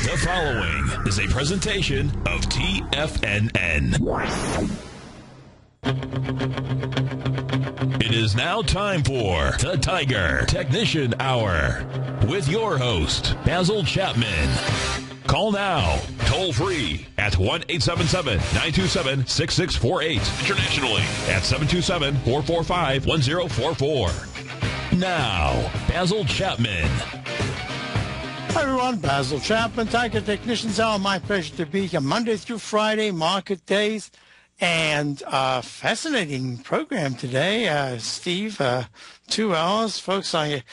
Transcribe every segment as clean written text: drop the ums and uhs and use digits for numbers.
The following is a presentation of TFNN. It is now time for the Tiger Technician Hour with your host, Basil Chapman. Call now, toll free at 1-877-927-6648. Internationally at 727-445-1044. Now, Basil Chapman. Hi everyone, Basil Chapman, Tiger Technicians Hour. My pleasure to be here Monday through Friday, market days, and fascinating program today. Steve, 2 hours. Folks, I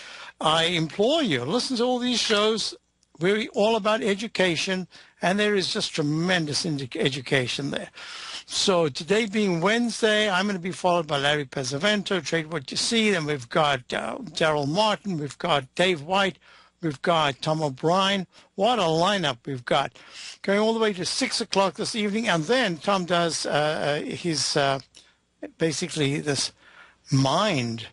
implore you, listen to all these shows. We're all about education, and there is just tremendous education there. So today being Wednesday, I'm going to be followed by Larry Pesavento, Trade What You See. Then we've got Daryl Martin. We've got Dave White. We've got Tom O'Brien. What a lineup we've got. Going all the way to 6 o'clock this evening. And then Tom does his basically this mind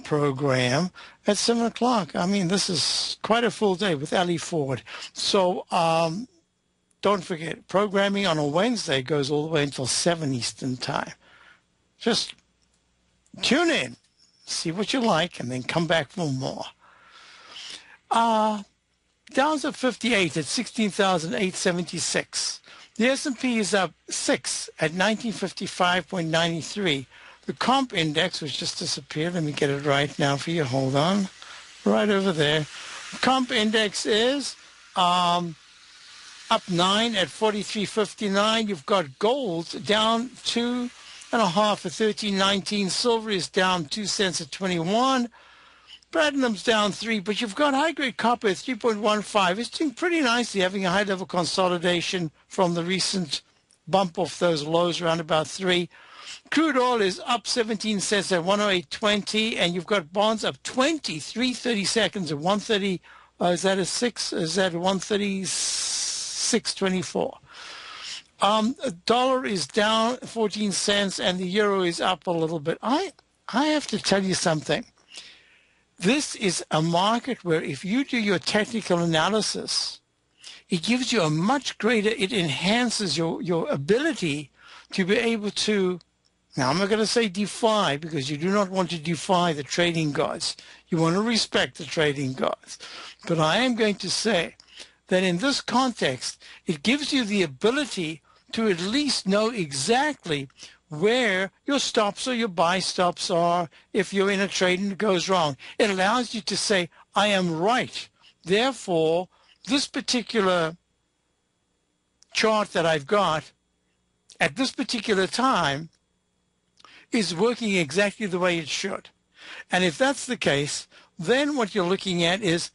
program at 7 o'clock. I mean, this is quite a full day with Ali Ford. So don't forget, programming on a Wednesday goes all the way until 7 Eastern time. Just tune in, see what you like, and then come back for more. Dow's at 58 at 16,876. The S&P is up 6 at 1955.93. The comp index, which just disappeared, let me get it right now for you. Hold on. Right over there. Comp index is up 9 at 43.59. You've got gold down 2.5 at 13.19. Silver is down 2 cents at 21. Platinum's down 3, but you've got high-grade copper at 3.15. It's doing pretty nicely, having a high-level consolidation from the recent bump off those lows around about 3. Crude oil is up 17 cents at 108.20, and you've got bonds up 23 30-seconds at 130. Is that a 6? Is that 136.24? A dollar is down 14 cents, and the euro is up a little bit. I have to tell you something. This is a market where if you do your technical analysis, it gives you a much greater, it enhances your ability to be able to, now I'm not going to say defy, because you do not want to defy the trading gods. You want to respect the trading gods. But I am going to say that in this context, it gives you the ability to at least know exactly where your stops or your buy stops are if you're in a trade and it goes wrong. It allows you to say, I am right. Therefore, this particular chart that I've got at this particular time is working exactly the way it should. And if that's the case, then what you're looking at is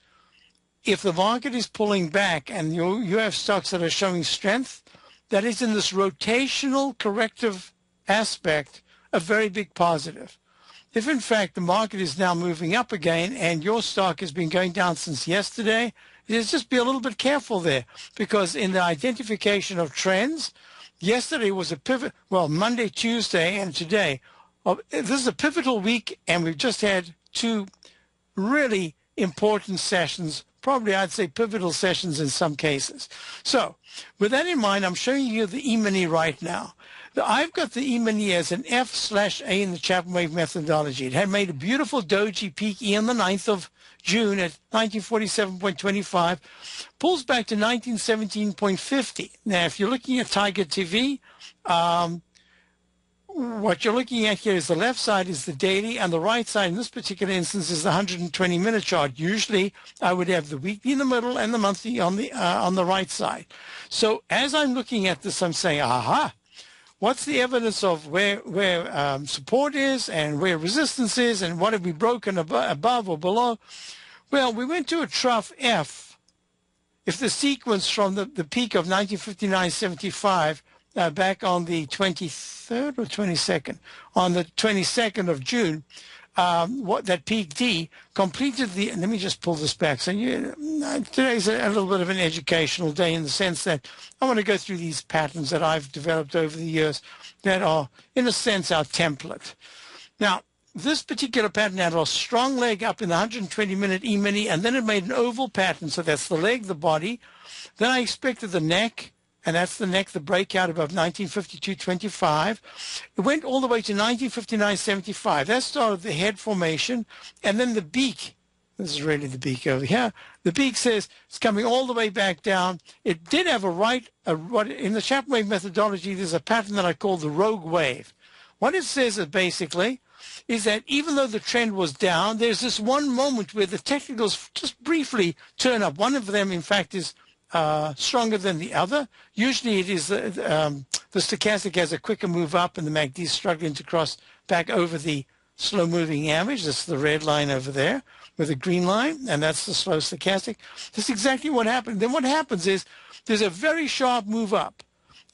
if the market is pulling back and you have stocks that are showing strength, that is in this rotational corrective aspect a very big positive. If in fact the market is now moving up again and your stock has been going down since yesterday, just be a little bit careful there, because in the identification of trends, yesterday was a pivot, well, Monday, Tuesday, and today. This is a pivotal week, and we've just had 2 really important sessions, probably I'd say pivotal sessions in some cases. So with that in mind, I'm showing you the E-mini right now. I've got the E-mini as an F/A in the Chapman Wave methodology. It had made a beautiful doji peak E on the 9th of June at 1947.25, pulls back to 1917.50. Now, if you're looking at Tiger TV, what you're looking at here is the left side is the daily, and the right side in this particular instance is the 120-minute chart. Usually, I would have the weekly in the middle and the monthly on the right side. So as I'm looking at this, I'm saying, aha, what's the evidence of where support is and where resistance is, and what have we broken above or below? Well, we went to a trough F. If the sequence from the peak of 1959.75 back on the 23rd or 22nd, on the 22nd of June, what that peak D completed the, let me just pull this back. So today's a little bit of an educational day in the sense that I want to go through these patterns that I've developed over the years that are, in a sense, our template. Now, this particular pattern had a strong leg up in the 120-minute E-mini, and then it made an oval pattern. So that's the leg, the body. Then I expected the neck, and that's the neck, the breakout above 1952.25. It went all the way to 1959.75. That started the head formation, and then the beak. This is really the beak over here. The beak says it's coming all the way back down. It did have in the Chapman wave methodology, there's a pattern that I call the rogue wave. What it says is basically is that even though the trend was down, there's this one moment where the technicals just briefly turn up. One of them, in fact, is stronger than the other. Usually it is the stochastic has a quicker move up, and the MACD is struggling to cross back over the slow-moving average. That's the red line over there with a green line, and that's the slow stochastic. That's exactly what happened. Then what happens is there's a very sharp move up,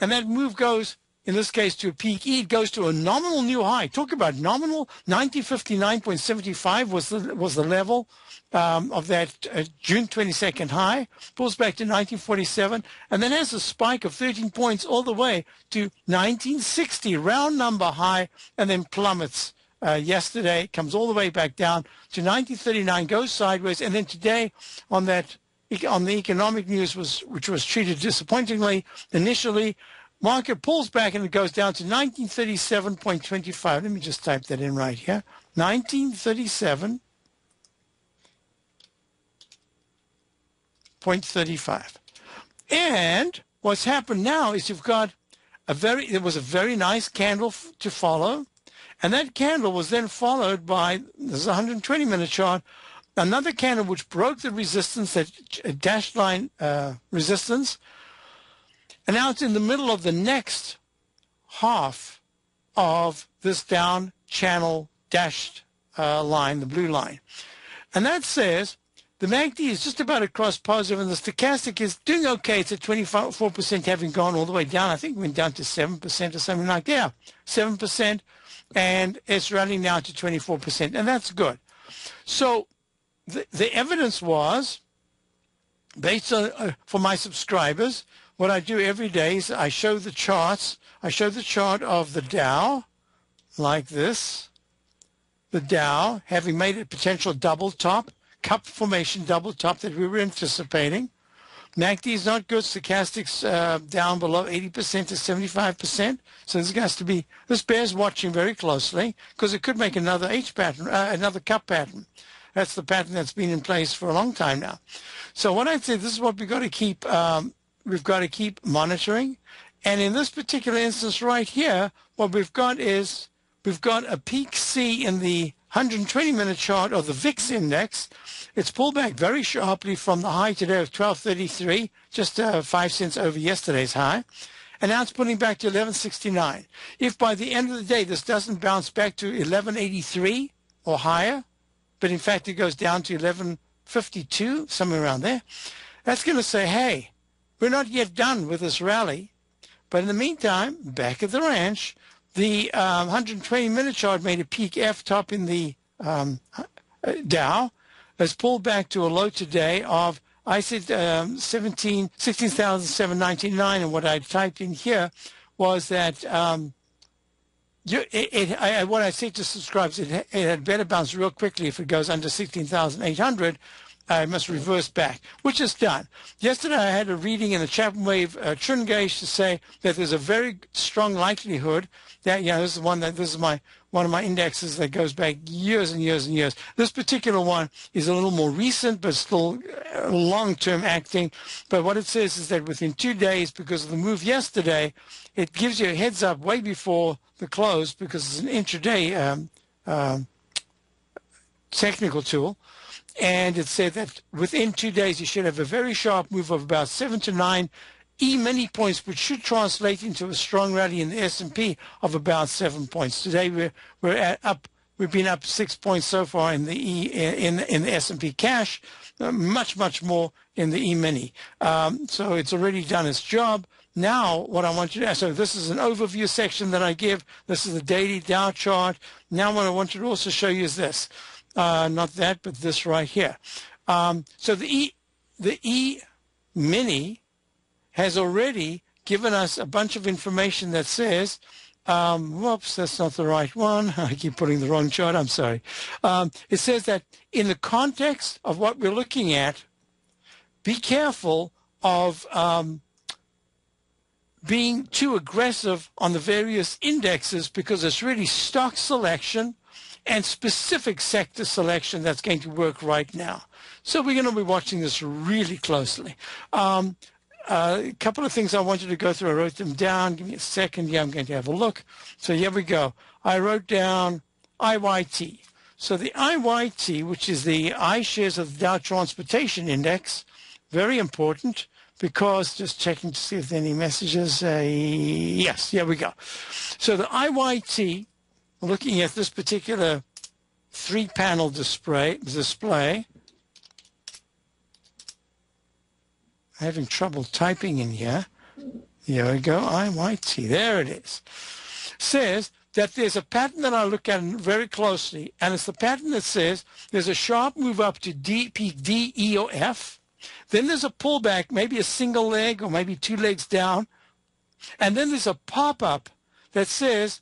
and that move goes, in this case, to a peak E. It goes to a nominal new high. Talk about nominal. 1959.75 was the level of that June 22nd high. Pulls back to 1947, and then has a spike of 13 points all the way to 1960, round number high, and then plummets. Yesterday, comes all the way back down to 1939, goes sideways, and then today on the economic news, which was treated disappointingly initially, market pulls back and it goes down to 1937.25. Let me just type that in right here. 1937.35. And what's happened now is you've got there was a very nice candle to follow. And that candle was then followed by, this is a 120-minute chart, another candle which broke the resistance, that dashed line resistance. And now it's in the middle of the next half of this down channel dashed line, the blue line. And that says the MACD is just about to cross positive, and the stochastic is doing okay. It's at 24%, having gone all the way down. I think it went down to 7% or something like that. Yeah, 7%. And it's running now to 24%, and that's good. So the evidence was, based on, for my subscribers, what I do every day is I show the charts. I show the chart of the Dow, like this. The Dow, having made a potential double top, cup formation double top that we were anticipating. MACD is not good. Stochastics down below 80% to 75%. So this bears watching very closely, because it could make another H pattern, another cup pattern. That's the pattern that's been in place for a long time now. So what I'd say, this is what we've got to keep monitoring. And in this particular instance right here, what we've got is we've got a peak C in the 120-minute chart of the VIX index. It's pulled back very sharply from the high today of 1233, just 5 cents over yesterday's high. And now it's pulling back to 1169. If by the end of the day this doesn't bounce back to 1183 or higher, but in fact it goes down to 1152, somewhere around there, that's going to say, hey, we're not yet done with this rally. But in the meantime, back at the ranch, the 120-minute chart made a peak F top in the Dow. Has pulled back to a low today of, I said 16,799, and what I typed in here was that what I said to subscribers, it had better bounce real quickly if it goes under 16,800. I must reverse back, which is done. Yesterday I had a reading in the Chapman wave trend gauge to say that there's a very strong likelihood that, this is one of my indexes that goes back years and years and years. This particular one is a little more recent, but still long-term acting. But what it says is that within 2 days, because of the move yesterday, it gives you a heads up way before the close, because it's an intraday technical tool. And it said that within 2 days, you should have a very sharp move of about 7 to 9 E-mini points, which should translate into a strong rally in the S&P of about 7 points. Today, we've been up 6 points so far in the in the S&P cash, much more in the E-mini. So it's already done its job. Now, what I want you to, so this is an overview section that I give. This is the daily Dow chart. Now, what I want you to also show you is this. Not that, but this right here. So the E-mini has already given us a bunch of information that says Whoops, that's not the right one. I keep putting the wrong chart. I'm sorry. It says that in the context of what we're looking at, be careful of being too aggressive on the various indexes, because it's really stock selection and specific sector selection that's going to work right now. So we're going to be watching this really closely. A couple of things I wanted to go through. I wrote them down. Give me a second here. I'm going to have a look. So here we go. I wrote down IYT. So the IYT, which is the iShares of the Dow Transportation Index, very important, because just checking to see if there are any messages. Yes, here we go. So the IYT, looking at this particular 3-panel display. Having trouble typing in here. Here we go, IYT, there it is. Says that there's a pattern that I look at very closely, and it's the pattern that says there's a sharp move up to peak D, E, or F. Then there's a pullback, maybe a single leg or maybe 2 legs down. And then there's a pop-up that says,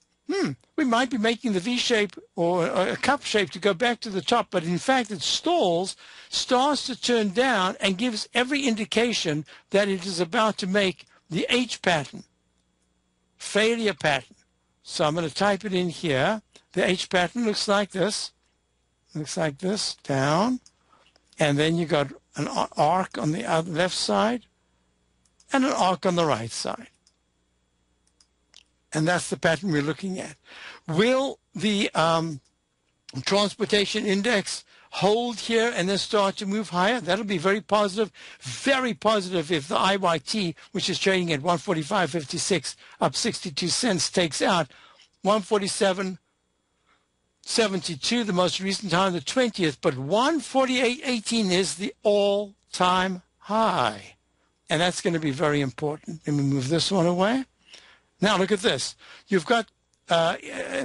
we might be making the V shape or a cup shape to go back to the top, but in fact it stalls, starts to turn down, and gives every indication that it is about to make the H pattern, failure pattern. So I'm going to type it in here. The H pattern looks like this, down, and then you got an arc on the left side and an arc on the right side. And that's the pattern we're looking at. Will the transportation index hold here and then start to move higher? That'll be very positive if the IYT, which is trading at 145.56, up 62 cents, takes out 147.72, the most recent high on the 20th, but 148.18 is the all-time high. And that's going to be very important. Let me move this one away. Now look at this. You've got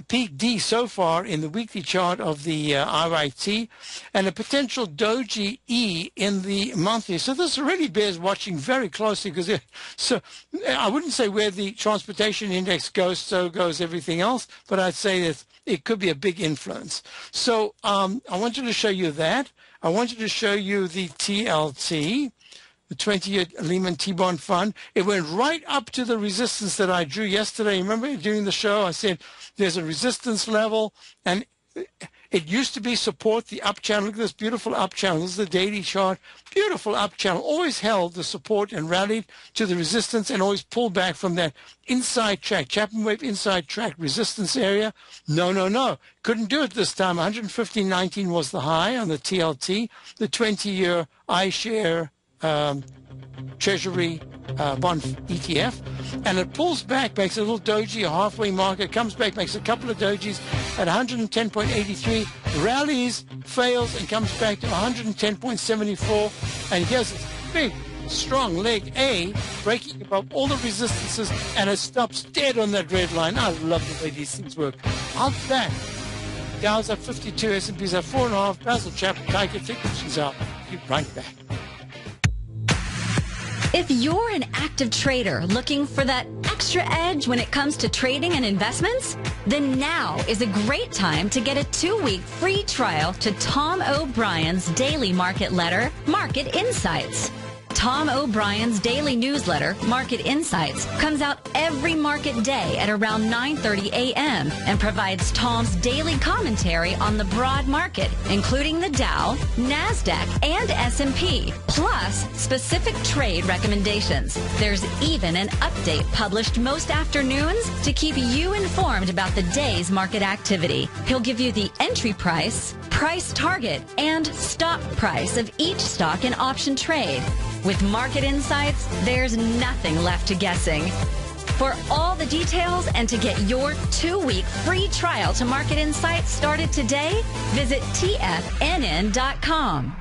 peak D so far in the weekly chart of the IYT, and a potential doji E in the monthly. So this really bears watching very closely, because so I wouldn't say where the transportation index goes, so goes everything else, but I'd say that it could be a big influence. So I wanted to show you that. I wanted to show you the TLT, the 20-year Lehman T-bond fund. It went right up to the resistance that I drew yesterday. Remember during the show I said there's a resistance level, and it used to be support, the up channel. Look at this beautiful up channel. This is the daily chart. Beautiful up channel. Always held the support and rallied to the resistance, and always pulled back from that inside track, Chapman wave inside track resistance area. No. Couldn't do it this time. 115.19 was the high on the TLT, the 20-year iShare Treasury bond ETF, and it pulls back, makes a little doji, a halfway market, comes back, makes a couple of dojis at 110.83, rallies, fails, and comes back to 110.74, and here's this big, strong leg A, breaking above all the resistances, and it stops dead on that red line. I love the way these things work. I'll be back. Dow's up 52, S&P's up 4.5, Basil Chapman, Tiger Technicians out. Be right back. If you're an active trader looking for that extra edge when it comes to trading and investments, then now is a great time to get a 2-week free trial to Tom O'Brien's daily market letter, Market Insights. Tom O'Brien's daily newsletter, Market Insights, comes out every market day at around 9:30 a.m. and provides Tom's daily commentary on the broad market, including the Dow, NASDAQ, and S&P, plus specific trade recommendations. There's even an update published most afternoons to keep you informed about the day's market activity. He'll give you the entry price, price target, and stop price of each stock and option trade. With Market Insights, there's nothing left to guessing. For all the details and to get your 2-week free trial to Market Insights started today, visit TFNN.com.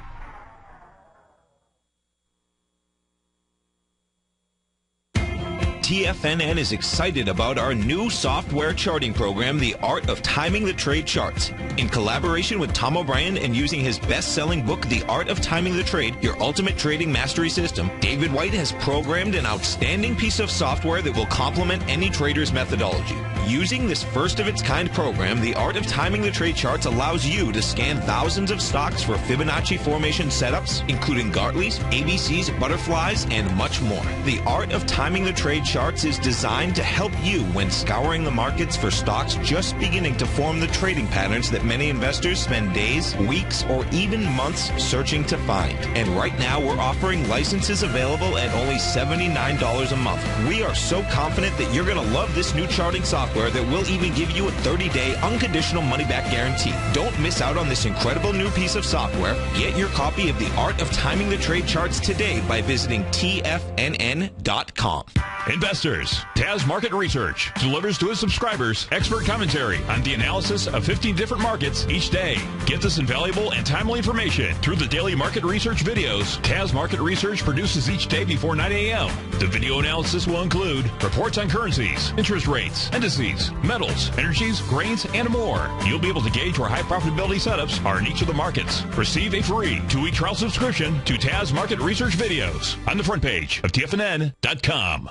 TFNN is excited about our new software charting program, The Art of Timing the Trade Charts. In collaboration with Tom O'Brien and using his best-selling book, The Art of Timing the Trade, Your Ultimate Trading Mastery System, David White has programmed an outstanding piece of software that will complement any trader's methodology. Using this first-of-its-kind program, The Art of Timing the Trade Charts allows you to scan thousands of stocks for Fibonacci formation setups, including Gartleys, ABCs, butterflies, and much more. The Art of Timing the Trade Charts is designed to help you when scouring the markets for stocks just beginning to form the trading patterns that many investors spend days, weeks, or even months searching to find. And right now, we're offering licenses available at only $79 a month. We are so confident that you're going to love this new charting software that will even give you a 30-day unconditional money-back guarantee. Don't miss out on this incredible new piece of software. Get your copy of The Art of Timing the Trade Charts today by visiting TFNN.com. Investors, Taz Market Research delivers to its subscribers expert commentary on the analysis of 15 different markets each day. Get this invaluable and timely information through the daily market research videos Taz Market Research produces each day before 9 a.m. The video analysis will include reports on currencies, interest rates, indices, metals, energies, grains, and more. You'll be able to gauge where high profitability setups are in each of the markets. Receive a free 2-week trial subscription to Taz Market Research videos on the front page of TFNN.com.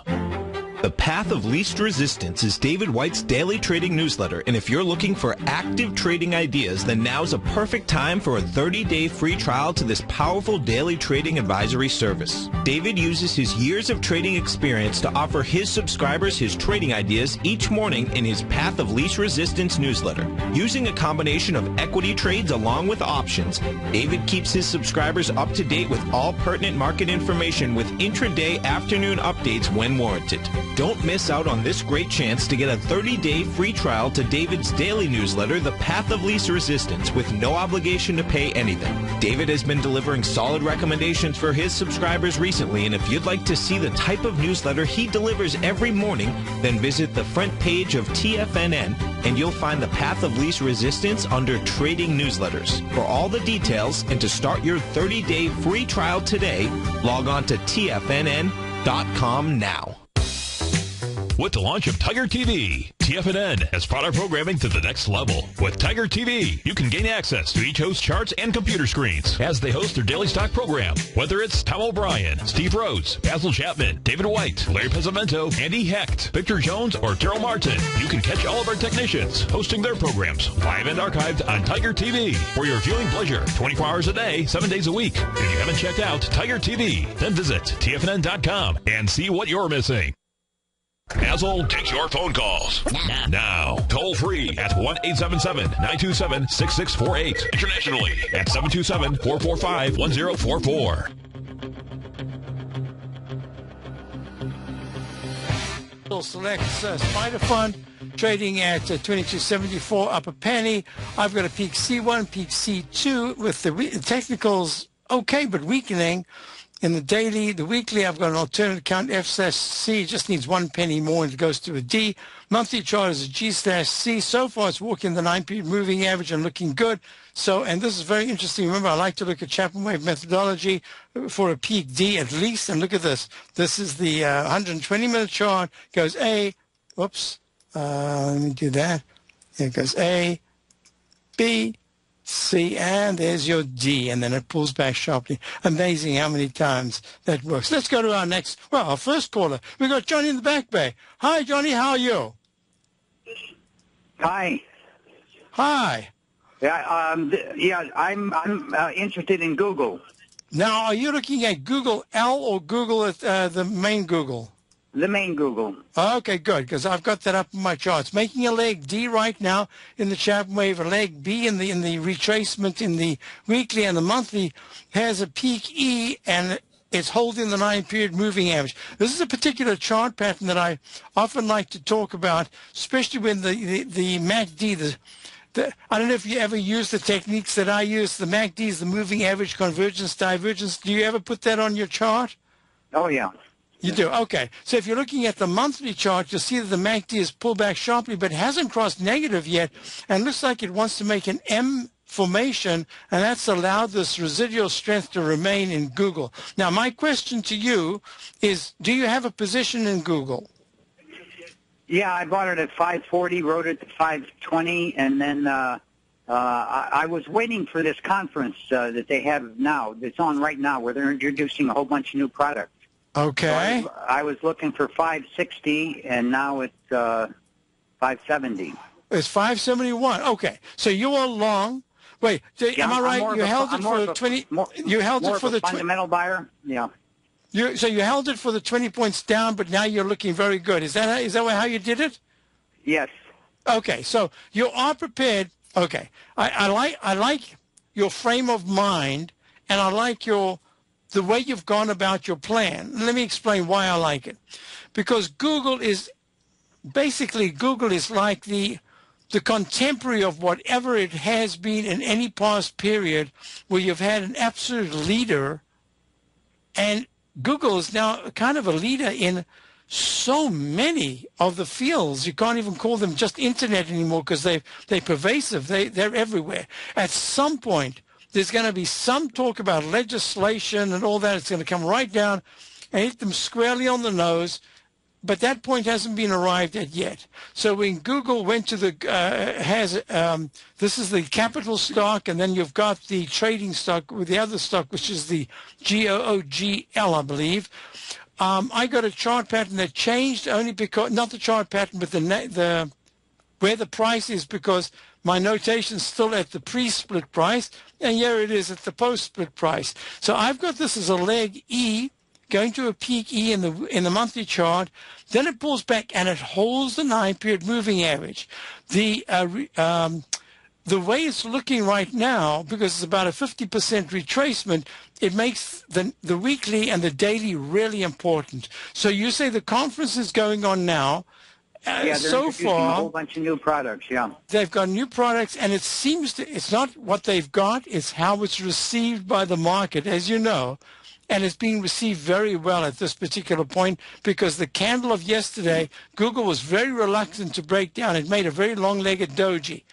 The Path of Least Resistance is David White's daily trading newsletter, and if you're looking for active trading ideas, then now's a perfect time for a 30-day free trial to this powerful daily trading advisory service. David uses his years of trading experience to offer his subscribers his trading ideas each morning in his Path of Least Resistance newsletter. Using a combination of equity trades along with options, David keeps his subscribers up to date with all pertinent market information with intraday afternoon updates when warranted. Don't miss out on this great chance to get a 30-day free trial to David's daily newsletter, The Path of Least Resistance, with no obligation to pay anything. David has been delivering solid recommendations for his subscribers recently, and if you'd like to see the type of newsletter he delivers every morning, then visit the front page of TFNN, and you'll find The Path of Least Resistance under Trading Newsletters. For all the details and to start your 30-day free trial today, log on to TFNN.com now. With the launch of Tiger TV, TFNN has brought our programming to the next level. With Tiger TV, you can gain access to each host's charts and computer screens as they host their daily stock program. Whether it's Tom O'Brien, Steve Rhodes, Basil Chapman, David White, Larry Pezzamento, Andy Hecht, Victor Jones, or Daryl Martin, you can catch all of our technicians hosting their programs live and archived on Tiger TV for your viewing pleasure 24 hours a day, 7 days a week. If you haven't checked out Tiger TV, then visit TFNN.com and see what you're missing. Basil takes your phone calls now. Toll free at 1-877-927-6648. Internationally at 727-445-1044. Select Spider Fund trading at 22.74 up a penny. I've got a peak C1, peak C2 with the technicals okay but weakening. In the daily, the weekly, I've got an alternate account, F/C. It just needs 1 penny more and it goes to a D. Monthly chart is a G/C. So far, it's walking the 9-period moving average and looking good. So, and this is very interesting. Remember, I like to look at Chapman wave methodology for a peak D at least. And look at this. This is the 120-minute chart. Goes A. Whoops. Let me do that. It goes A, B, C, and there's your D, and then it pulls back sharply. Amazing how many times that works. Let's go to our first caller. We've got Johnny in the back bay. Hi, Johnny, how are you? Hi. Hi. Yeah, I'm interested in Google. Now, are you looking at Google L or Google at the main Google? The main Google. Okay, good, because I've got that up in my charts. Making a leg D right now in the Chapman wave, a leg B in the retracement in the weekly, and the monthly has a peak E, and it's holding the 9-period moving average. This is a particular chart pattern that I often like to talk about, especially when the MACD, I don't know if you ever use the techniques that I use. The MACD is the moving average convergence divergence. Do you ever put that on your chart? Oh, yeah. You do? Okay. So if you're looking at the monthly chart, you'll see that the MACD has pulled back sharply, but hasn't crossed negative yet, and looks like it wants to make an M formation, and that's allowed this residual strength to remain in Google. Now, my question to you is, do you have a position in Google? Yeah, I bought it at 540, wrote it to 520, and then I was waiting for this conference that they have now, that's on right now, where they're introducing a whole bunch of new products. Okay. So I was looking for 560, and now it's 570. It's 571. Okay. So you are long. Wait, am I right? You held it for 20. You held it for the fundamental buyer. Yeah. So you held it for the 20 points down, but now you're looking very good. Is that how you did it? Yes. Okay. So you are prepared. Okay. I like your frame of mind, and I like the way you've gone about your plan. Let me explain why I like it. Because Google is like the contemporary of whatever it has been in any past period where you've had an absolute leader, and Google is now kind of a leader in so many of the fields. You can't even call them just internet anymore because they're pervasive. They're everywhere. At some point, there's going to be some talk about legislation and all that. It's going to come right down and hit them squarely on the nose. But that point hasn't been arrived at yet. So when Google went to this is the capital stock, and then you've got the trading stock with the other stock, which is the GOOGL, I believe. I got a chart pattern that changed only because, not the chart pattern, but the where the price is, because my notation's still at the pre-split price, and here it is at the post-split price. So I've got this as a leg E, going to a peak E in the monthly chart, then it pulls back and it holds the 9-period moving average. The way it's looking right now, because it's about a 50% retracement, it makes the weekly and the daily really important. So you say the conference is going on now. Yeah, so far, a whole bunch of new products. Yeah, they've got new products, and it's not what they've got; it's how it's received by the market, as you know. And it's being received very well at this particular point, because the candle of yesterday, Google was very reluctant to break down. It made a very long-legged doji.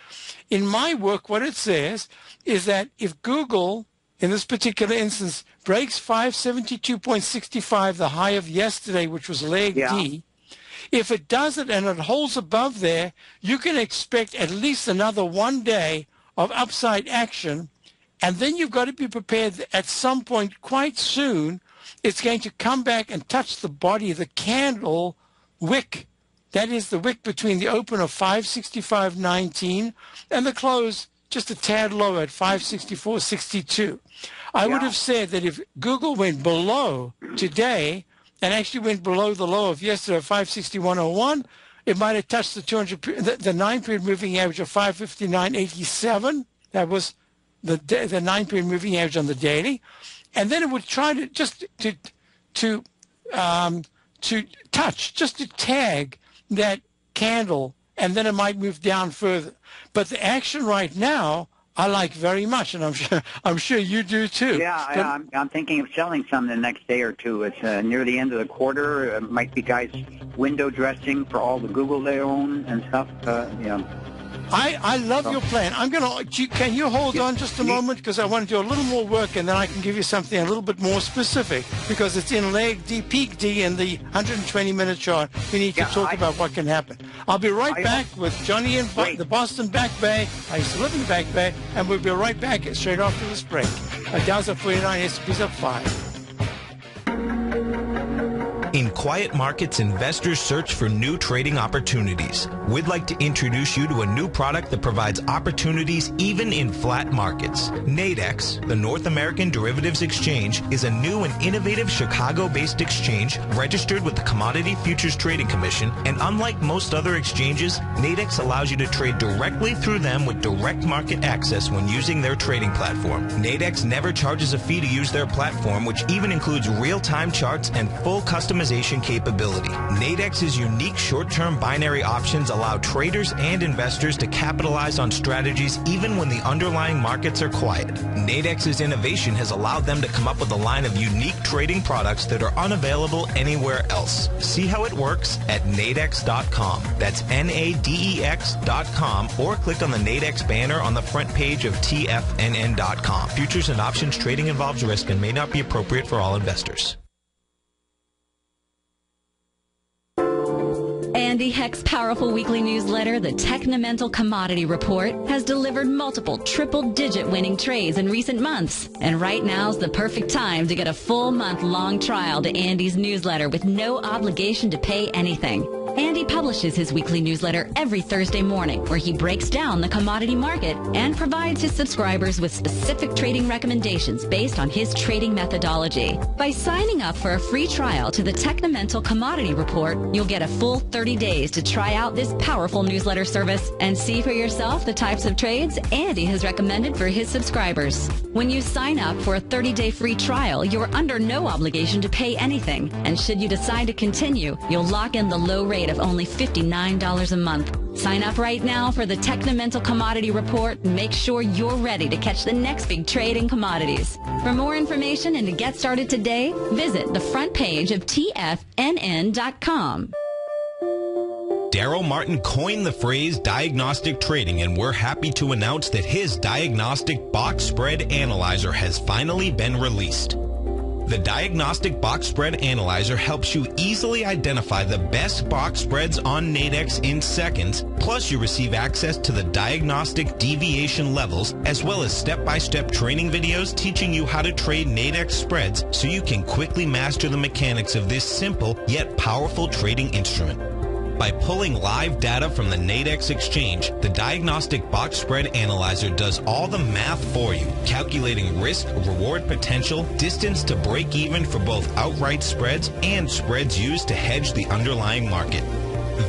In my work, what it says is that if Google, in this particular instance, breaks 572.65, the high of yesterday, which was leg D, if it does it and it holds above there, you can expect at least another 1 day of upside action. And then you've got to be prepared that at some point quite soon, it's going to come back and touch the body, the candle wick. That is the wick between the open of 565.19 and the close just a tad lower at 564.62. I would have said that if Google went below today and actually went below the low of yesterday of 561.01, it might have touched the 9-period moving average of 559.87. That was the 9-period moving average on the daily, and then it would try to just to tag that candle, and then it might move down further. But the action right now, I like very much, and I'm sure you do too. Yeah, I'm thinking of selling some the next day or two. It's near the end of the quarter. It might be guys window dressing for all the Google they own and stuff. I love your plan. Can you hold on just a moment, because I want to do a little more work, and then I can give you something a little bit more specific, because it's in leg D, peak D in the 120-minute chart. We need to talk about what can happen. I'll be right back with Johnny in the Boston Back Bay. I used to live in the Back Bay, and we'll be right back straight after this break. Dow's up 49, S&P's up 5. In quiet markets, investors search for new trading opportunities. We'd like to introduce you to a new product that provides opportunities even in flat markets. Nadex, the North American Derivatives Exchange, is a new and innovative Chicago-based exchange registered with the Commodity Futures Trading Commission, and unlike most other exchanges, Nadex allows you to trade directly through them with direct market access when using their trading platform. Nadex never charges a fee to use their platform, which even includes real-time charts and full customization capability. Nadex's unique short-term binary options allow traders and investors to capitalize on strategies even when the underlying markets are quiet. Nadex's innovation has allowed them to come up with a line of unique trading products that are unavailable anywhere else. See how it works at nadex.com. That's NADEX.com, or click on the Nadex banner on the front page of TFNN.com. Futures and options trading involves risk and may not be appropriate for all investors. Andy Heck's powerful weekly newsletter, the Technomental Commodity Report, has delivered multiple triple-digit winning trades in recent months. And right now's the perfect time to get a full month-long trial to Andy's newsletter with no obligation to pay anything. Andy publishes his weekly newsletter every Thursday morning, where he breaks down the commodity market and provides his subscribers with specific trading recommendations based on his trading methodology. By signing up for a free trial to the Technomental Commodity Report, you'll get a full 30 days to try out this powerful newsletter service and see for yourself the types of trades Andy has recommended for his subscribers. When you sign up for a 30-day free trial, you're under no obligation to pay anything. And should you decide to continue, you'll lock in the low rate of only $59 a month. Sign up right now for the Technomental Commodity Report and make sure you're ready to catch the next big trade in commodities. For more information and to get started today, visit the front page of TFNN.com. Daryl Martin coined the phrase diagnostic trading, and we're happy to announce that his diagnostic box spread analyzer has finally been released. The Diagnostic Box Spread Analyzer helps you easily identify the best box spreads on Nadex in seconds, plus you receive access to the diagnostic deviation levels, as well as step-by-step training videos teaching you how to trade Nadex spreads so you can quickly master the mechanics of this simple yet powerful trading instrument. By pulling live data from the Nadex exchange, the Diagnostic Box Spread Analyzer does all the math for you, calculating risk, reward potential, distance to break even for both outright spreads and spreads used to hedge the underlying market.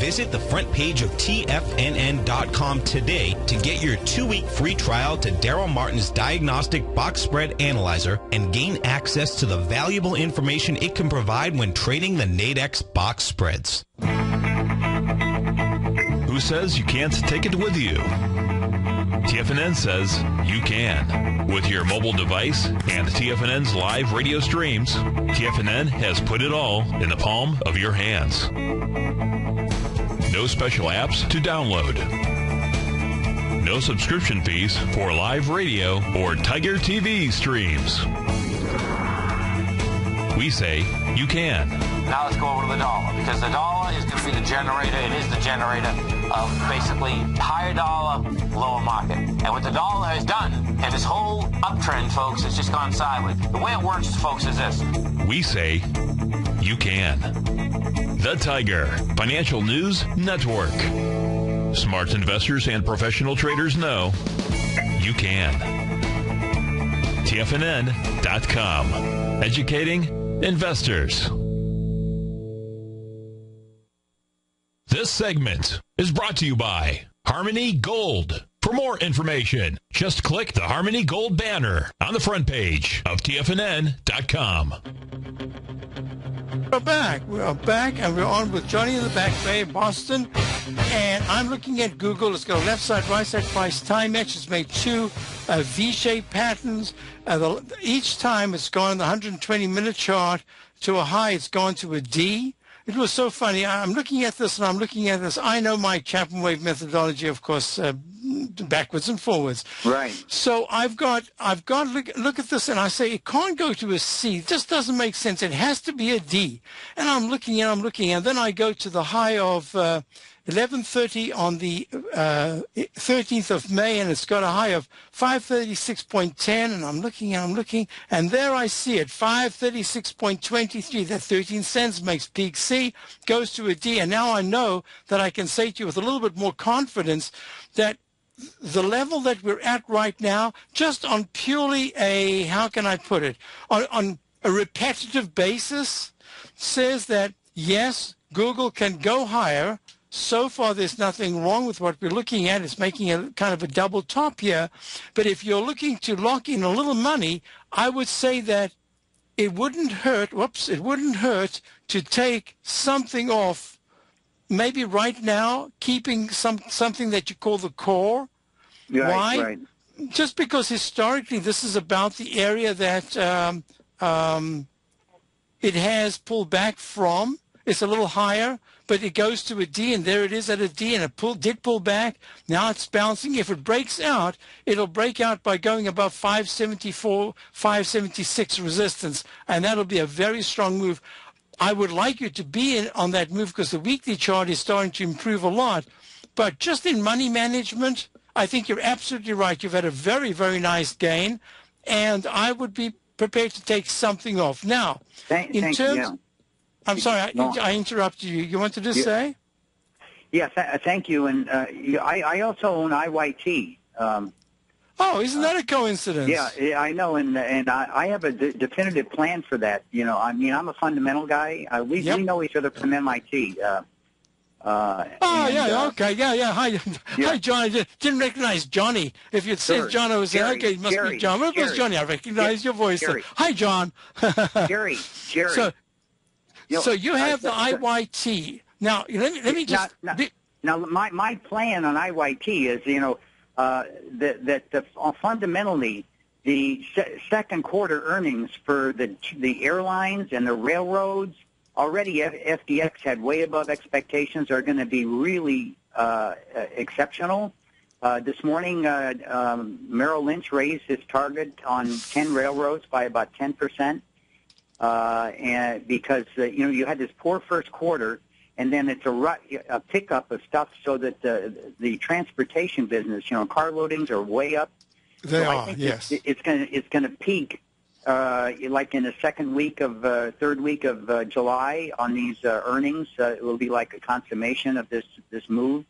Visit the front page of TFNN.com today to get your 2-week free trial to Daryl Martin's Diagnostic Box Spread Analyzer and gain access to the valuable information it can provide when trading the Nadex box spreads. Who says you can't take it with you? TFNN says you can. With your mobile device and TFNN's live radio streams, TFNN has put it all in the palm of your hands. No special apps to download. No subscription fees for live radio or Tiger TV streams. We say you can. Now let's go over to the dollar, because the dollar is going to be the generator. It is the generator of basically higher dollar, lower market. And what the dollar has done, and this whole uptrend, folks, has just gone sideways. The way it works, folks, is this. We say you can. The Tiger Financial News Network. Smart investors and professional traders know you can. TFNN.com. Educating investors. This segment is brought to you by Harmony Gold. For more information, just click the Harmony Gold banner on the front page of TFNN.com. We are back, and we're on with Johnny in the Back Bay, Boston. And I'm looking at Google. It's got a left side, right side price time match. It's made two V-shaped patterns. Each time it's gone the 120-minute chart to a high. It's gone to a D. It was so funny. I'm looking at this, and I'm looking at this. I know my Chapman wave methodology, of course, backwards and forwards. Right. So I've got look at this, and I say it can't go to a C. It just doesn't make sense. It has to be a D. And I'm looking, and then I go to the high of 11:30 on the 13th of May, and it's got a high of 536.10, and I'm looking, and there I see it, 536.23. That 13 cents makes peak C, goes to a D, and now I know that I can say to you with a little bit more confidence that the level that we're at right now, just on purely a, how can I put it, on a repetitive basis, says that, yes, Google can go higher. So far, there's nothing wrong with what we're looking at. It's making a kind of a double top here. But if you're looking to lock in a little money, I would say that it wouldn't hurt, to take something off, maybe right now, keeping something that you call the core. Right, Why? right. Just because historically this is about the area that it has pulled back from. It's a little higher, but it goes to a D, and there it is at a D, and it did pull back. Now it's bouncing. If it breaks out, it'll break out by going above 574, 576 resistance, and that'll be a very strong move. I would like you to be in on that move because the weekly chart is starting to improve a lot. But just in money management, I think you're absolutely right. You've had a very, very nice gain, and I would be prepared to take something off. Now, Thank you. I'm sorry, I interrupted you. You wanted to say? Yes, thank you. And I also own IYT. Oh, isn't that a coincidence? Yeah, I know, and I have a definitive plan for that. You know, I mean, I'm a fundamental guy. We know each other from MIT. Okay, Hi, John. I didn't recognize Johnny. If you'd said John, I was saying, okay, it must be John. What was Johnny? I recognize your voice. Hi, John. Jerry. So you have the IYT. Now, let me just... Now, my plan on IYT is, that fundamentally the second quarter earnings for the airlines and the railroads, already FDX had way above expectations, are going to be really exceptional. This morning, Merrill Lynch raised his target on 10 railroads by about 10%, and because you had this poor first quarter, and then it's a pickup of stuff, so that the transportation business, car loadings are way up. I think yes. It's going to peak like in the third week of July on these earnings. It will be like a consummation of this move.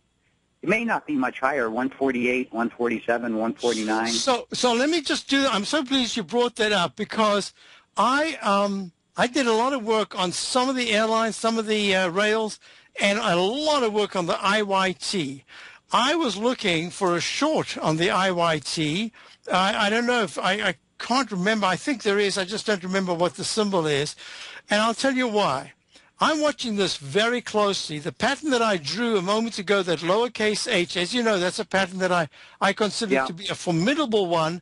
It may not be much higher, 148, 147, 149. So let me just do that. I'm so pleased you brought that up because I did a lot of work on some of the airlines, some of the rails, and a lot of work on the IYT. I was looking for a short on the IYT. I don't know if I can't remember. I think there is. I just don't remember what the symbol is. And I'll tell you why. I'm watching this very closely. The pattern that I drew a moment ago, that lowercase h, as you know, that's a pattern that I consider to be a formidable one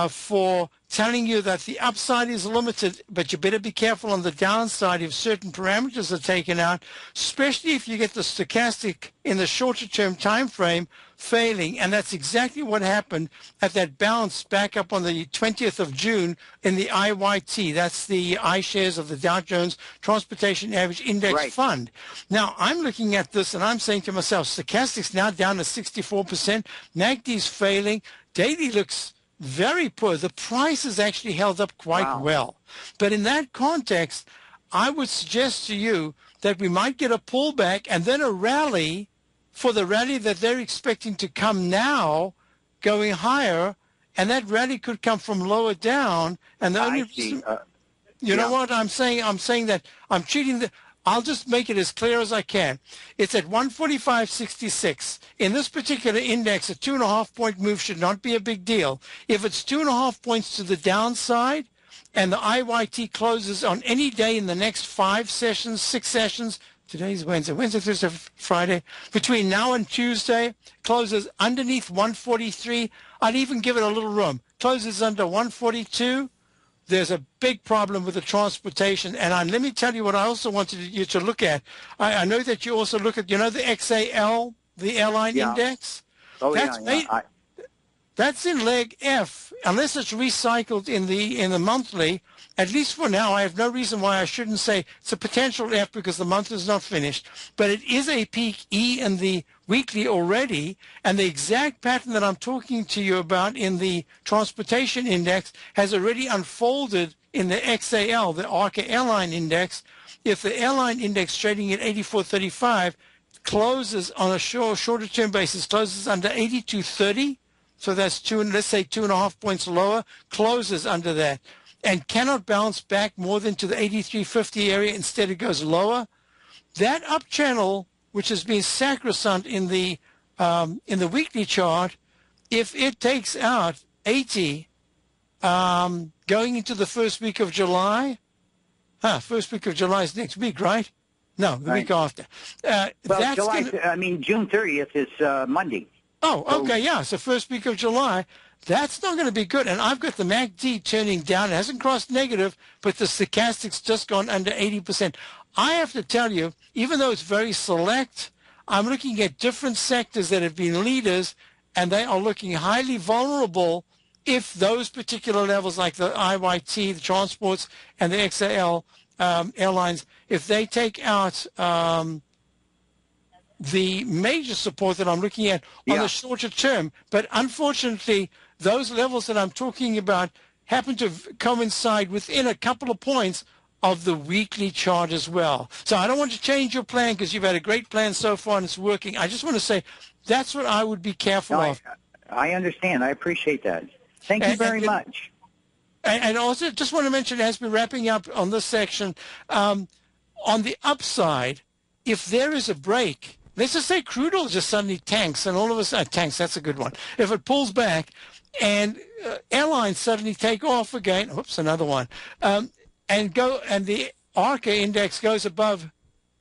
for telling you that the upside is limited, but you better be careful on the downside if certain parameters are taken out, especially if you get the stochastic in the shorter term time frame failing. And that's exactly what happened at that bounce back up on the 20th of June in the IYT. That's the iShares of the Dow Jones Transportation Average Index Fund. Now, I'm looking at this and I'm saying to myself, stochastic's now down to 64%. MACD's failing. Daily looks very poor. The price has actually held up quite well. But in that context, I would suggest to you that we might get a pullback and then a rally for the rally that they're expecting to come now, going higher, and that rally could come from lower down. And the only reason, know what I'm saying? I'm saying that I'm treating I'll just make it as clear as I can. It's at 145.66. In this particular index, a 2.5-point move should not be a big deal. If it's 2.5 points to the downside and the IYT closes on any day in the next 5 sessions, 6 sessions, today's Wednesday, Thursday, Friday, between now and Tuesday, closes underneath 143, I'd even give it a little room. Closes under 142. There's a big problem with the transportation. And let me tell you what I also wanted you to look at. I know that you also look at, the XAL, the airline index? Oh, That's in leg F. Unless it's recycled in the monthly, at least for now, I have no reason why I shouldn't say it's a potential F because the month is not finished. But it is a peak E in the weekly already, and the exact pattern that I'm talking to you about in the transportation index has already unfolded in the XAL, the ARCA airline index. If the airline index trading at 84.35 closes on a shorter term basis, closes under 82.30, so that's let's say 2.5 points lower, closes under that, and cannot bounce back more than to the 83.50 area. Instead, it goes lower. That up channel, which has been sacrosanct in the weekly chart, if it takes out 80 going into the first week of July, first week of July is next week, right? No, the week after. June 30th is Monday. Oh, okay, yeah. So first week of July, that's not going to be good. And I've got the MACD turning down. It hasn't crossed negative, but the stochastic's just gone under 80%. I have to tell you, even though it's very select, I'm looking at different sectors that have been leaders, and they are looking highly vulnerable if those particular levels like the IYT, the transports, and the XAL airlines, if they take out the major support that I'm looking at on the shorter term. But unfortunately, those levels that I'm talking about happen to coincide within a couple of points of the weekly chart as well. So I don't want to change your plan because you've had a great plan so far and it's working. I just want to say that's what I would be careful of. I understand. I appreciate that. Thank you very much. And also just want to mention as we're wrapping up on this section, on the upside, if there is a break, let's just say crude oil just suddenly tanks and all of a sudden, tanks, that's a good one. If it pulls back and airlines suddenly take off again, oops, another one, and the ARCA index goes above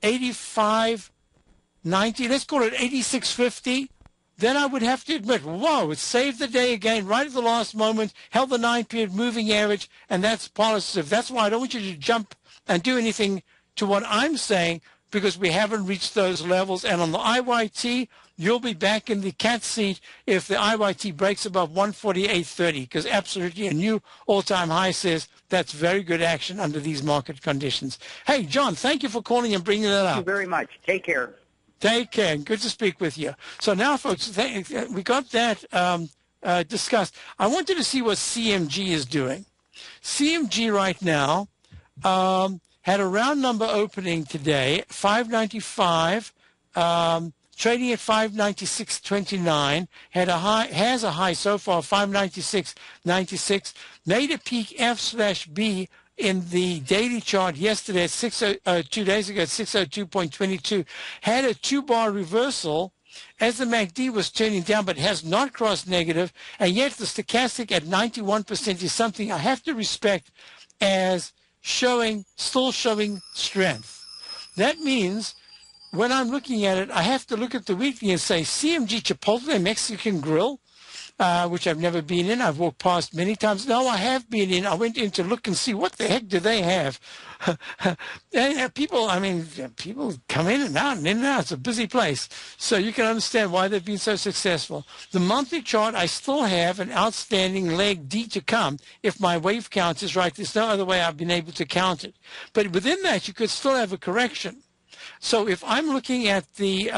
85.90, let's call it 86.50, then I would have to admit, whoa, it saved the day again right at the last moment, held the 9-period moving average, and that's positive. That's why I don't want you to jump and do anything to what I'm saying because we haven't reached those levels. And on the IYT, you'll be back in the cat seat if the IYT breaks above 148.30 because absolutely a new all-time high says that's very good action under these market conditions. Hey, John, thank you for calling and bringing that up. Thank you very much. Take care. Take care. Good to speak with you. So now, folks, we got that discussed. I wanted to see what CMG is doing. CMG right now had a round number opening today, 595, trading at 596.29, has a high so far, 596.96, made a peak F/B in the daily chart yesterday at 2 days ago at 602.22, had a 2-bar reversal as the MACD was turning down, but has not crossed negative, and yet the stochastic at 91% is something I have to respect as still showing strength. That means when I'm looking at it, I have to look at the weekly and say, CMG Chipotle Mexican Grill, which I've never been in. I've walked past many times. No, I have been in. I went in to look and see what the heck do they have. And people come in and out and in and out. It's a busy place. So you can understand why they've been so successful. The monthly chart, I still have an outstanding leg D to come. If my wave count is right, there's no other way I've been able to count it. But within that, you could still have a correction. So if I'm looking at the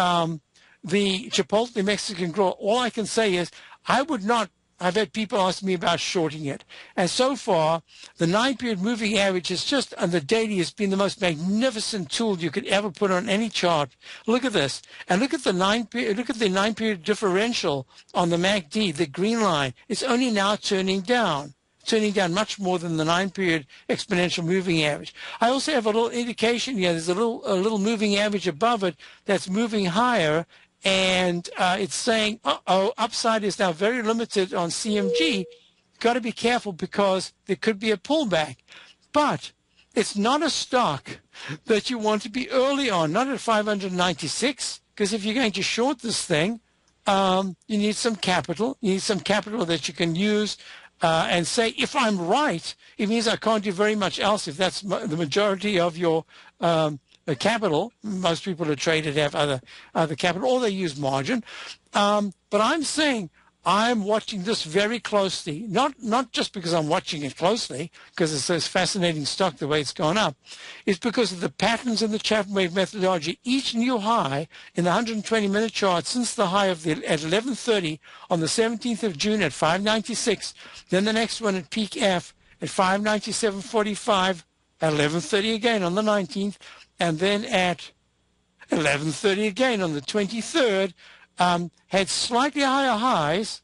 Chipotle Mexican Grill, all I can say is I would not. I've had people ask me about shorting it. And so far, the 9-period moving average is just on the daily has been the most magnificent tool you could ever put on any chart. Look at this. And look at the 9-period differential on the MACD, the green line. It's only now turning down much more than the 9-period exponential moving average. I also have a little indication here. There's a little moving average above it that's moving higher. And it's saying, upside is now very limited on CMG. Got to be careful because there could be a pullback. But it's not a stock that you want to be early on, not at 596, because if you're going to short this thing, you need some capital. You need some capital that you can use and say, if I'm right, it means I can't do very much else if that's the majority of your capital. Most people who trade it have other capital, or they use margin. But I'm saying I'm watching this very closely, not just because I'm watching it closely, because it's this fascinating stock the way it's gone up. It's because of the patterns in the Chapman wave methodology. Each new high in the 120-minute chart since the high at 11:30 on the 17th of June at 596, then the next one at peak F at 597.45, at 11:30 again on the 19th, and then at 11:30 again on the 23rd, had slightly higher highs,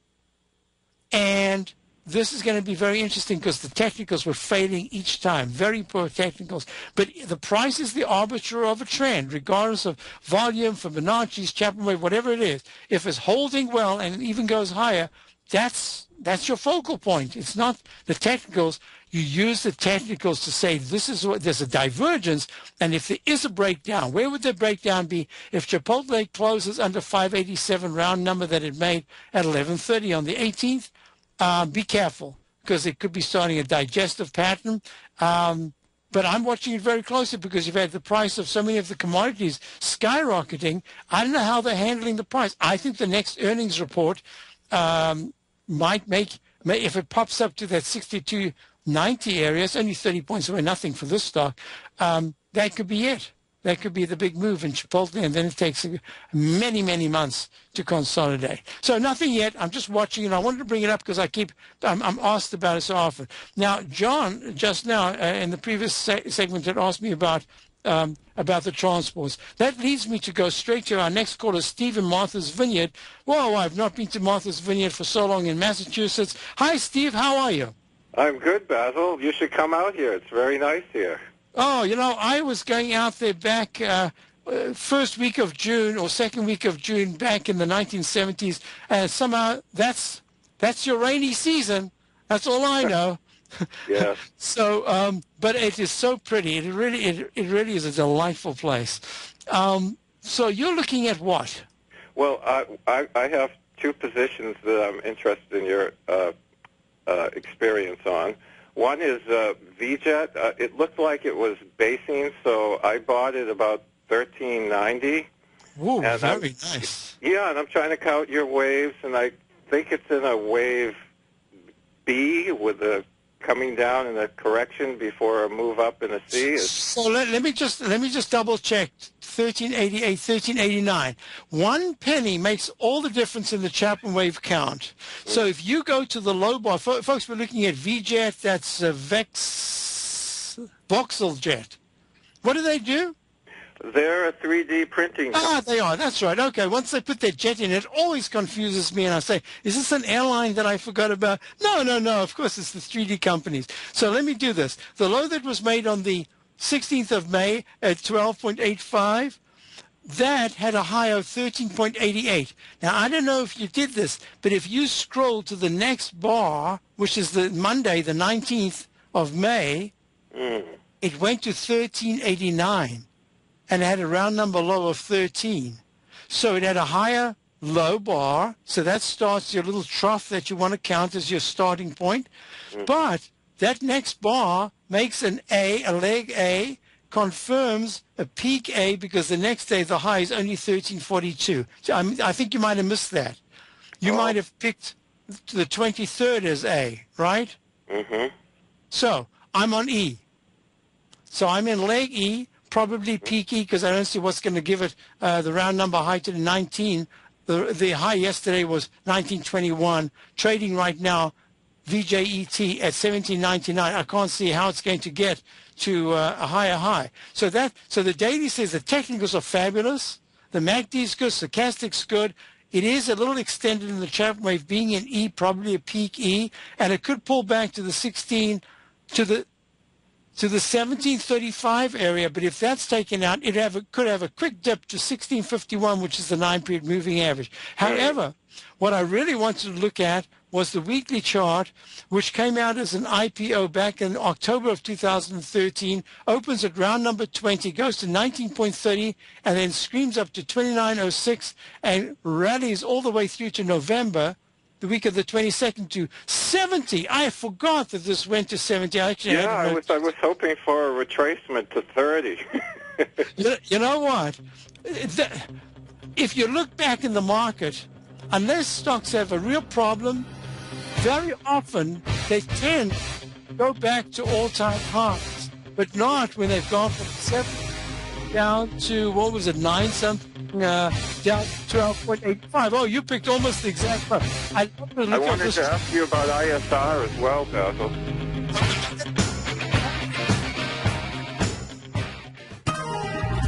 and this is going to be very interesting because the technicals were failing each time, very poor technicals. But the price is the arbiter of a trend, regardless of volume, Fibonacci's, Chapman wave, whatever it is. If it's holding well and it even goes higher, that's your focal point. It's not the technicals. You use the technicals to say this is what there's a divergence, and if there is a breakdown, where would the breakdown be? If Chipotle closes under 587 round number that it made at 11:30 on the 18th, be careful because it could be starting a digestive pattern. But I'm watching it very closely because you've had the price of so many of the commodities skyrocketing. I don't know how they're handling the price. I think the next earnings report might make, if it pops up to that 62 90 area, it's only 30 points away, nothing for this stock. That could be it. That could be the big move in Chipotle, and then it takes many, many months to consolidate. So nothing yet. I'm just watching, and I wanted to bring it up because I'm asked about it so often. Now, John, just now in the previous segment, had asked me about the transports. That leads me to go straight to our next caller, Steve in Martha's Vineyard. Whoa, I've not been to Martha's Vineyard for so long in Massachusetts. Hi, Steve. How are you? I'm good, Basil. You should come out here. It's very nice here. Oh, I was going out there back first week of June or second week of June back in the 1970s, and somehow that's your rainy season. That's all I know. Yeah. So, but it is so pretty. It really is a delightful place. So you're looking at what? Well, I have two positions that I'm interested in your experience on. One is VJet. It looked like it was basing, so I bought it about $13.90. Ooh, very nice. Yeah, and I'm trying to count your waves, and I think it's in a wave B with a coming down in a correction before a move up in a C. So let me just double check. 1388, 1389. 1 penny makes all the difference in the Chapman wave count. So if you go to the low bar, folks, we're looking at VJet. That's Voxel Jet. What do they do? They're a 3D printing company. They are. That's right. Okay. Once they put that jet in, it always confuses me, and I say, is this an airline that I forgot about? No. Of course, it's the 3D companies. So let me do this. The low that was made on the 16th of May at 12.85, that had a high of 13.88. Now, I don't know if you did this, but if you scroll to the next bar, which is the Monday, the 19th of May, it went to 13.89. And it had a round number low of 13. So it had a higher low bar. So that starts your little trough that you want to count as your starting point. But that next bar makes an A, a leg A, confirms a peak A because the next day the high is only 1342. So I think you might have missed that. You might have picked the 23rd as A, right? Mm-hmm. So I'm on E. So I'm in leg E. Probably peak E because I don't see what's going to give it the round number high to the 19. The high yesterday was 1921. Trading right now, VJET at 17.99. I can't see how it's going to get to a higher high. So the daily says the technicals are fabulous. The MACD is good. Stochastic's good. It is a little extended in the Chapman wave, being in E, probably a peak E, and it could pull back to the 16 to the 1735 area, but if that's taken out, it could have a quick dip to 1651, which is the 9-period moving average. However, what I really wanted to look at was the weekly chart, which came out as an IPO back in October of 2013, opens at round number 20, goes to 19.30, and then screams up to 29.06, and rallies all the way through to November, the week of the 22nd, to 70. I forgot that this went to 70. I was hoping for a retracement to 30. You know what? If you look back in the market, unless stocks have a real problem, very often they tend to go back to all-time highs, but not when they've gone from 70 down to, 9-something, down to 12.85. Oh, you picked almost the exact one. I wanted to ask you about ISR as well, Basil.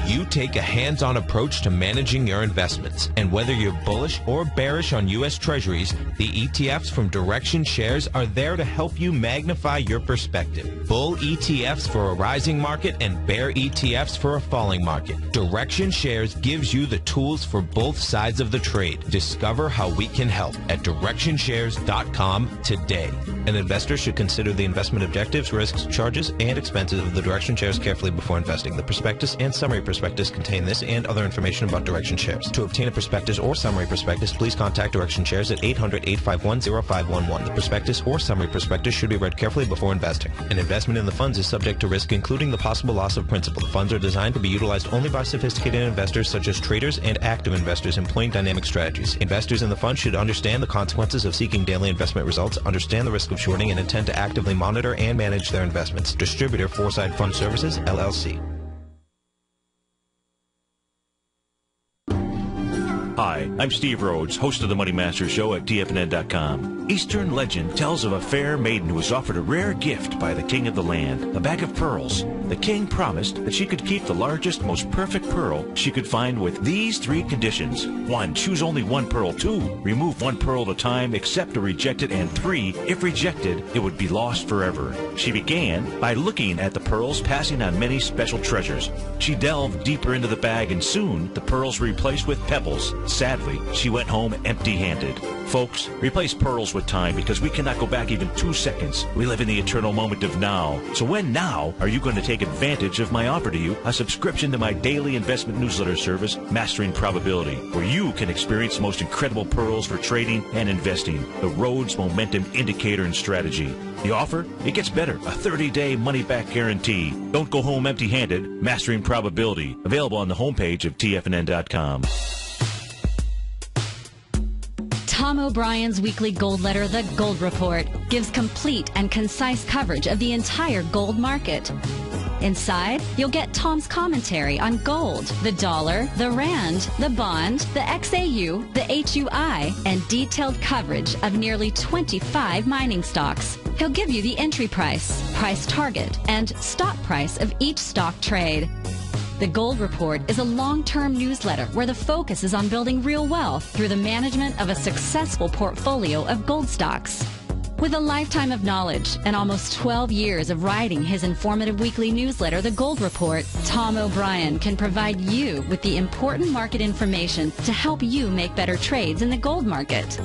You take a hands-on approach to managing your investments. And whether you're bullish or bearish on U.S. Treasuries, the ETFs from Direction Shares are there to help you magnify your perspective. Bull ETFs for a rising market and bear ETFs for a falling market. Direction Shares gives you the tools for both sides of the trade. Discover how we can help at DirectionShares.com today. An investor should consider the investment objectives, risks, charges, and expenses of the Direction Shares carefully before investing. The prospectus and summary prospectus prospectus contain this and other information about Direction Shares. To obtain a prospectus or summary prospectus, please contact Direction Shares at 800-851-0511. The prospectus or summary prospectus should be read carefully before investing. An investment in the funds is subject to risk, including the possible loss of principal. The funds are designed to be utilized only by sophisticated investors such as traders and active investors employing dynamic strategies. Investors in the fund should understand the consequences of seeking daily investment results, understand the risk of shorting, and intend to actively monitor and manage their investments. Distributor Foreside Fund Services, LLC. Hi, I'm Steve Rhodes, host of the Money Master Show at TFNN.com. Eastern legend tells of a fair maiden who was offered a rare gift by the king of the land, a bag of pearls. The king promised that she could keep the largest, most perfect pearl she could find with these 3 conditions. 1, choose only 1 pearl. 2, remove 1 pearl at a time, accept or reject it. And 3, if rejected, it would be lost forever. She began by looking at the pearls, passing on many special treasures. She delved deeper into the bag, and soon the pearls were replaced with pebbles. Sadly, she went home empty-handed. Folks, replace pearls with time, because we cannot go back even 2 seconds. We live in the eternal moment of now. So when now are you going to take advantage of my offer to you, a subscription to my daily investment newsletter service, Mastering Probability, where you can experience the most incredible pearls for trading and investing, the Rhodes Momentum Indicator and Strategy. The offer? It gets better. A 30-day money-back guarantee. Don't go home empty-handed. Mastering Probability. Available on the homepage of TFNN.com. Tom O'Brien's weekly gold letter, The Gold Report, gives complete and concise coverage of the entire gold market. Inside, you'll get Tom's commentary on gold, the dollar, the rand, the bond, the XAU, the HUI, and detailed coverage of nearly 25 mining stocks. He'll give you the entry price, price target, and stop price of each stock trade. The Gold Report is a long-term newsletter where the focus is on building real wealth through the management of a successful portfolio of gold stocks. With a lifetime of knowledge and almost 12 years of writing his informative weekly newsletter, The Gold Report, Tom O'Brien can provide you with the important market information to help you make better trades in the gold market.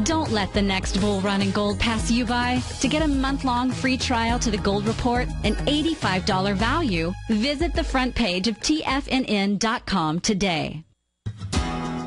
Don't let the next bull run in gold pass you by. To get a month-long free trial to The Gold Report, an $85 value, visit the front page of TFNN.com today.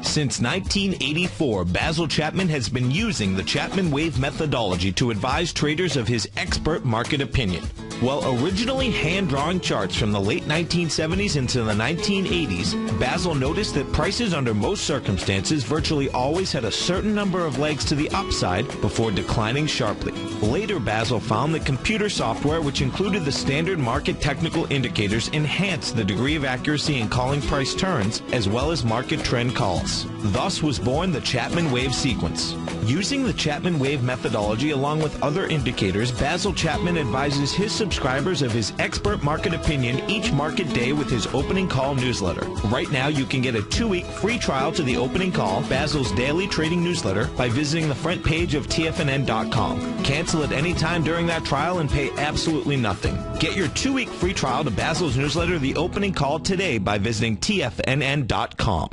Since 1984, Basil Chapman has been using the Chapman Wave methodology to advise traders of his expert market opinion. While originally hand-drawing charts from the late 1970s into the 1980s, Basil noticed that prices under most circumstances virtually always had a certain number of legs to the upside before declining sharply. Later, Basil found that computer software, which included the standard market technical indicators, enhanced the degree of accuracy in calling price turns as well as market trend calls. Thus was born the Chapman Wave sequence. Using the Chapman Wave methodology along with other indicators, Basil Chapman advises his subscribers of his expert market opinion each market day with his opening call newsletter. Right now, you can get a 2-week free trial to the opening call, Basil's daily trading newsletter, by visiting the front page of TFNN.com. Cancel at any time during that trial and pay absolutely nothing. Get your 2-week free trial to Basil's newsletter, The Opening Call, today by visiting TFNN.com.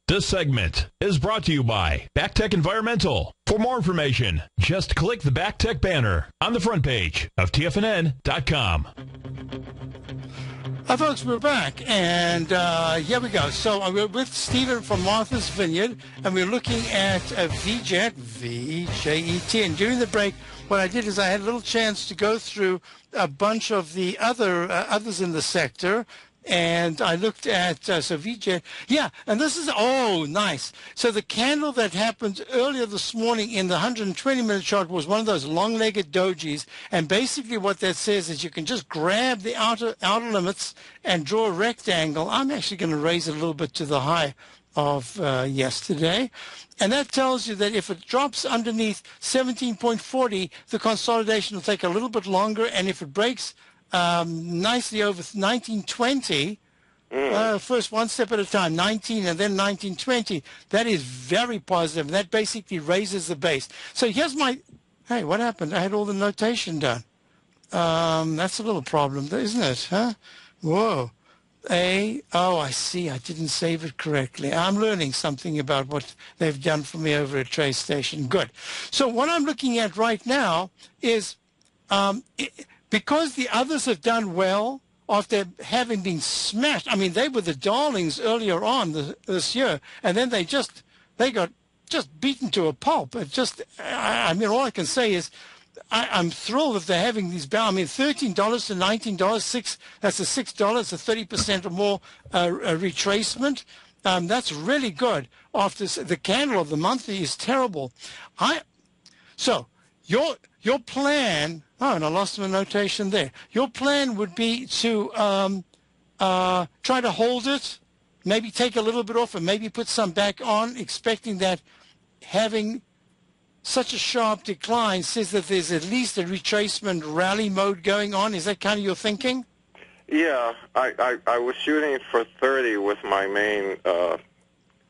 This segment is brought to you by BackTech Environmental. For more information, just click the BackTech banner on the front page of TFNN.com. Hi, folks, we're back, and here we go. So we're with Stephen from Martha's Vineyard, and we're looking at VJET, V-J-E-T. And during the break, what I did is I had a little chance to go through a bunch of the others in the sector. And I looked at, so VJ, yeah, and this is, oh, nice. So the candle that happened earlier this morning in the 120-minute chart was one of those long-legged dojis. And basically what that says is you can just grab the outer limits and draw a rectangle. I'm actually going to raise it a little bit to the high of yesterday. And that tells you that if it drops underneath 17.40, the consolidation will take a little bit longer. And if it breaks nicely over 1920, first one step at a time, 19 and then 1920. That is very positive. And that basically raises the base. So here's my, hey, what happened? I had all the notation done. That's a little problem, isn't it? Huh? Whoa. Oh, I see. I didn't save it correctly. I'm learning something about what they've done for me over at TradeStation. Good. So what I'm looking at right now is because the others have done well after having been smashed. I mean, they were the darlings earlier on this year, and then they got just beaten to a pulp. It just, I mean, all I can say is I'm thrilled that they're having these I mean, $13 to $19, that's a $6, a 30% or more a retracement. That's really good. After the candle of the monthly is terrible. So your plan, and I lost my notation there. Your plan would be to try to hold it, maybe take a little bit off and maybe put some back on, expecting that having such a sharp decline says that there's at least a retracement rally mode going on. Is that kind of your thinking? Yeah, I was shooting for 30 with my main.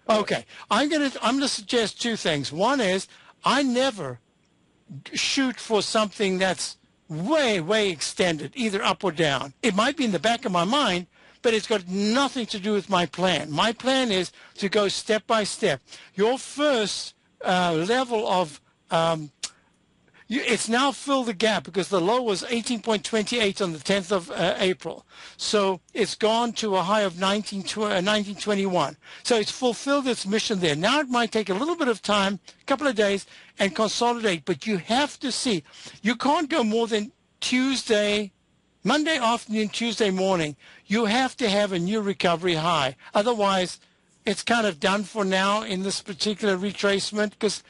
Okay, I'm gonna suggest two things. One is I never shoot for something that's way extended, either up or down. It might be in the back of my mind, but it's got nothing to do with my plan. My plan is to go step by step. Your first level of it's now filled the gap because the low was 18.28 on the 10th of April. So it's gone to a high of 1921. So it's fulfilled its mission there. Now it might take a little bit of time, a couple of days, and consolidate. But you have to see. You can't go more than Monday afternoon, Tuesday morning. You have to have a new recovery high. Otherwise, it's kind of done for now in this particular retracement because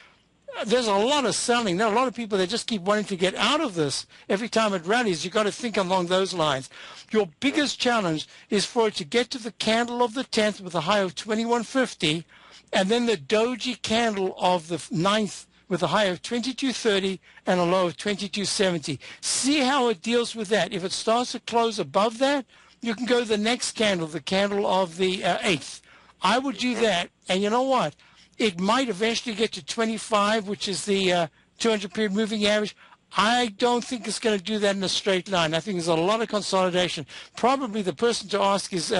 there's a lot of selling. There are a lot of people that just keep wanting to get out of this every time it rallies. You've got to think along those lines. Your biggest challenge is for it to get to the candle of the 10th with a high of 2150 and then the doji candle of the 9th with a high of 2230 and a low of 2270. See how it deals with that. If it starts to close above that, you can go to the next candle, the candle of the 8th. I would do that. And you know what? It might eventually get to 25, which is the 200-period moving average. I don't think it's going to do that in a straight line. I think there's a lot of consolidation. Probably the person to ask is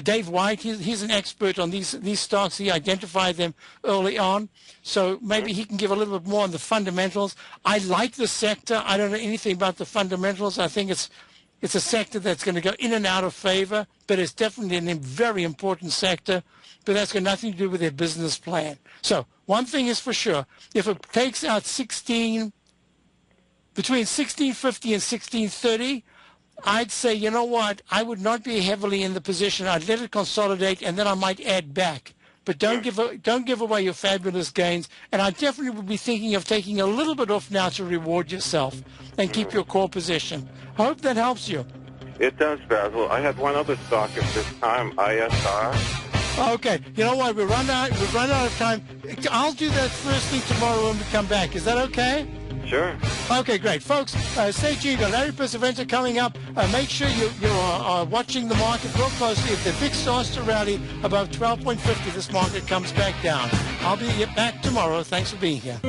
Dave White. He's an expert on these stocks. He identified them early on. So maybe he can give a little bit more on the fundamentals. I like the sector. I don't know anything about the fundamentals. I think it's a sector that's going to go in and out of favor, but it's definitely a very important sector. But that's got nothing to do with their business plan. So one thing is for sure, if it takes out between 1650 and 1630, I'd say, you know what, I would not be heavily in the position. I'd let it consolidate, and then I might add back. But don't give away your fabulous gains. And I definitely would be thinking of taking a little bit off now to reward yourself and keep your core position. I hope that helps you. It does, Basil. I had one other stock at this time, ISR. Okay, you know what? We've run out of time. I'll do that first thing tomorrow when we come back. Is that okay? Sure. Okay, great. Folks, stay tuned. Larry Perseverance coming up. Make sure you are watching the market real closely. If the VIX starts to rally above 12.50, this market comes back down. I'll be back tomorrow. Thanks for being here.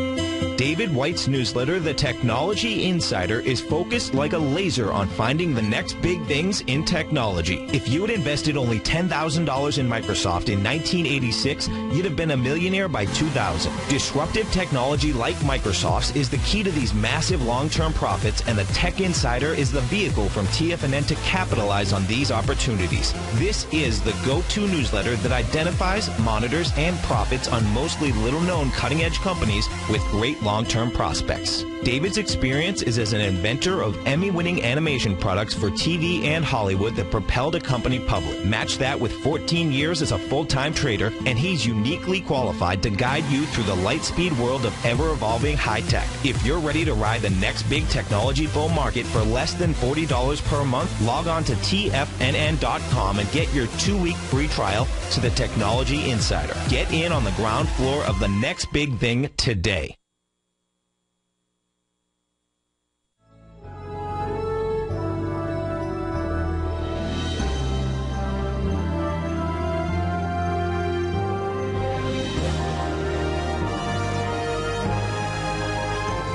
David White's newsletter, The Technology Insider, is focused like a laser on finding the next big things in technology. If you had invested only $10,000 in Microsoft in 1986, you'd have been a millionaire by 2000. Disruptive technology like Microsoft's is the key to these massive long-term profits, and the Tech Insider is the vehicle from TFNN to capitalize on these opportunities. This is the go-to newsletter that identifies, monitors, and profits on mostly little-known cutting-edge companies with great long-term prospects. David's experience is as an inventor of Emmy-winning animation products for TV and Hollywood that propelled a company public. Match that with 14 years as a full-time trader, and he's uniquely qualified to guide you through the light-speed world of ever-evolving high-tech. If you're ready to ride the next big technology bull market for less than $40 per month, log on to TFNN.com and get your 2-week free trial to the Technology Insider. Get in on the ground floor of the next big thing today.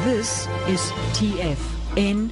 This is TFNN.